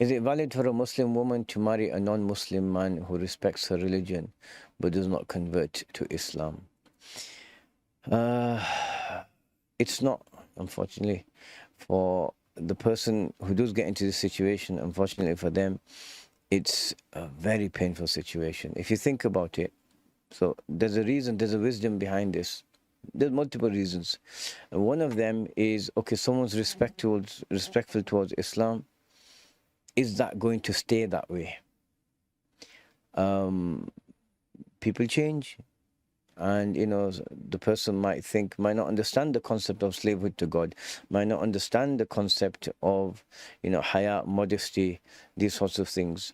Is it valid for a Muslim woman to marry a non-Muslim man who respects her religion but does not convert to Islam? Uh, it's not, unfortunately. For the person who does get into this situation, unfortunately for them, it's a very painful situation. If you think about it, so there's a reason, there's a wisdom behind this. There's multiple reasons. And one of them is, okay, someone's respectful towards Islam. Is that going to stay that way? People change, and the person might not understand the concept of slavehood to God, might not understand the concept of haya, modesty, these sorts of things.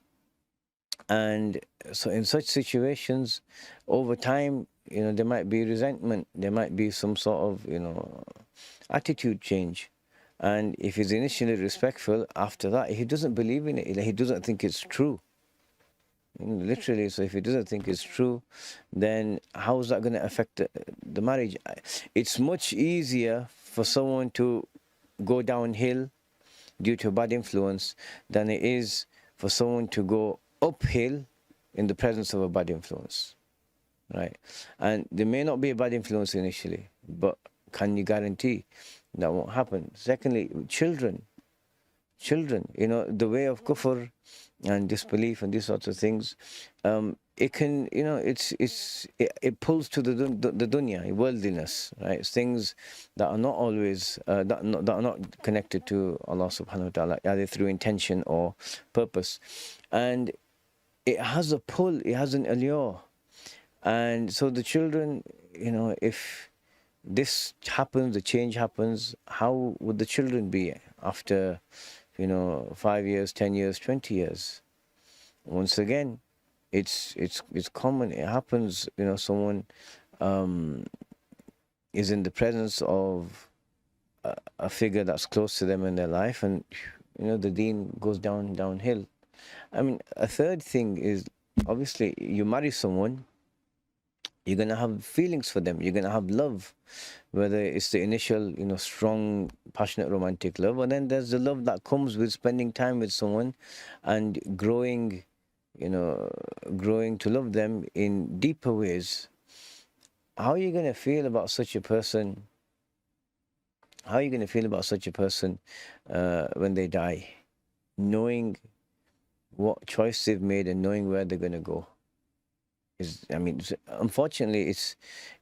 And so in such situations, over time, there might be resentment, there might be some sort of attitude change. And if he's initially respectful, after that he doesn't believe in it, he doesn't think it's true. Literally. So if he doesn't think it's true, then how is that going to affect the marriage? It's much easier for someone to go downhill due to a bad influence than it is for someone to go uphill in the presence of a bad influence, right? And there may not be a bad influence initially, but can you guarantee that won't happen? Secondly, children, the way of kufr and disbelief and these sorts of things, it can, it pulls to the dunya, worldliness, right? It's things that are not always that are not connected to Allah subhanahu wa ta'ala, either through intention or purpose. And it has a pull, it has an allure. And so the children, if this happens, the change happens, how would the children be after 5 years, 10 years, 20 years? Once again, it's common. It happens. Someone is in the presence of a figure that's close to them in their life, and the deen goes downhill. I mean, a third thing is, obviously, you marry someone, you're going to have feelings for them, you're going to have love, whether it's the initial strong, passionate, romantic love, and then there's the love that comes with spending time with someone and growing to love them in deeper ways. How are you going to feel about such a person? How are you going to feel about such a person when they die, knowing what choice they've made and knowing where they're going to go? Unfortunately,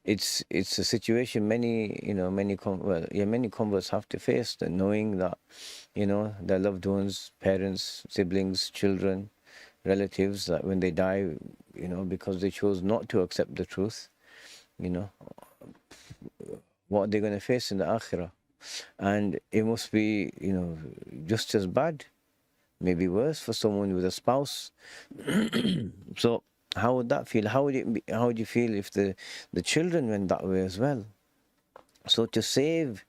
it's a situation many converts have to face, that knowing that their loved ones, parents, siblings, children, relatives, that when they die, because they chose not to accept the truth, what are they going to face in the akhirah? And it must be just as bad, maybe worse, for someone with a spouse. So how would that feel? How would you feel if the children went that way as well? So to save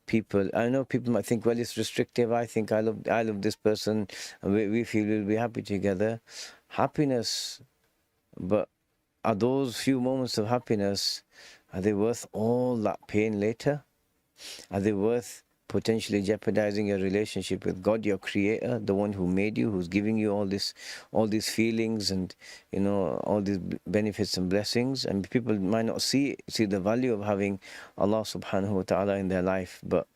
people, I know people might think, well, it's restrictive. I think I love this person, and we feel we'll be happy together. Happiness, but are those few moments of happiness, are they worth all that pain later? Are they worth potentially jeopardizing your relationship with God, your creator, the one who made you, who's giving you all these feelings and all these benefits and blessings? And people might not see the value of having Allah subhanahu wa ta'ala in their life, but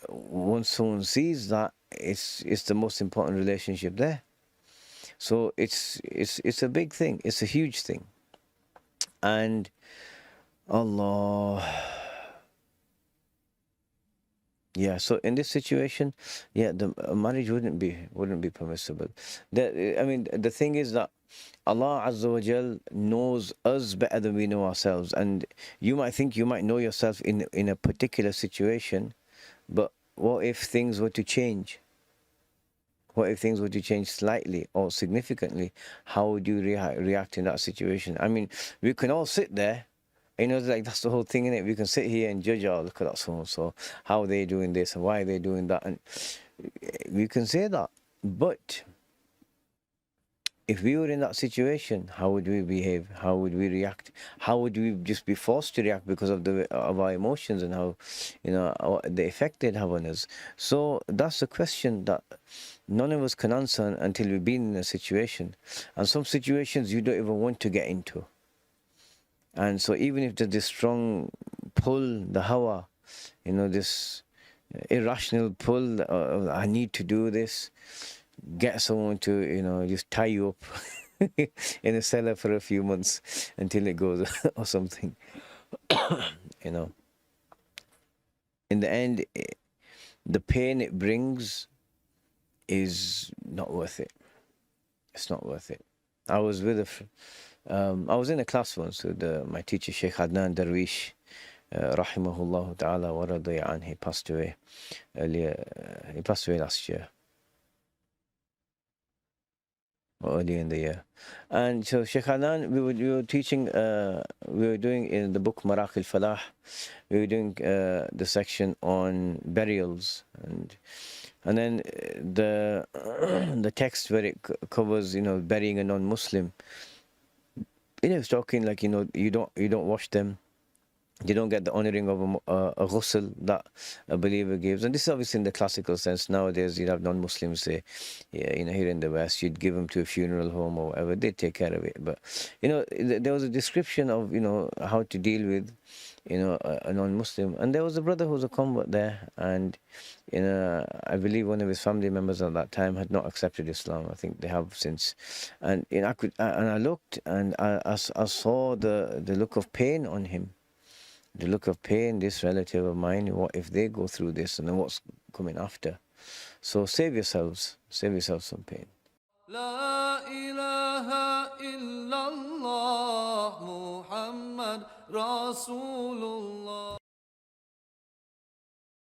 once someone sees that, it's the most important relationship there. So it's a big thing, it's a huge thing. And Allah, yeah, so in this situation, yeah, the marriage wouldn't be permissible. The thing is that Allah Azza wa Jal knows us better than we know ourselves. And you might think you might know yourself in a particular situation, but what if things were to change? What if things were to change slightly or significantly? How would you react in that situation? I mean, we can all sit there, like that's the whole thing, innit? We can sit here and judge, oh, look at that so how are they doing this and why are they doing that? And we can say that, but if we were in that situation, how would we behave? How would we react? How would we just be forced to react because of our emotions and how, the effect they'd have on us? So that's the question that none of us can answer until we've been in a situation. And some situations you don't even want to get into. And so even if there's this strong pull, the hawa, this irrational pull, I need to do this, get someone to, just tie you up in a cellar for a few months until it goes or something, In the end, the pain it brings is not worth it. It's not worth it. I was I was in a class once with my teacher, Shaykh Abdul-Rahim Reasat, rahimahullah ta'ala wa radiya an. He passed away earlier. He passed away last year, or earlier in the year. And so Shaykh Adnan, we were teaching, we were doing in the book Maraq al-Falah, we were doing the section on burials, and then the text where it covers, burying a non-Muslim. It's talking like, you don't wash them. You don't get the honoring of a ghusl that a believer gives. And this is obviously in the classical sense. Nowadays, you'd have non-Muslims say, here in the West, you'd give them to a funeral home or whatever. They'd take care of it. But, there was a description of, how to deal with, a non-Muslim. And there was a brother who was a convert there. And, I believe one of his family members at that time had not accepted Islam. I think they have since. And, I looked and I saw the look of pain on him. The look of pain, this relative of mine, what if they go through this and then what's coming after? So save yourselves some pain. La ilaha illallah Muhammad Rasulullah.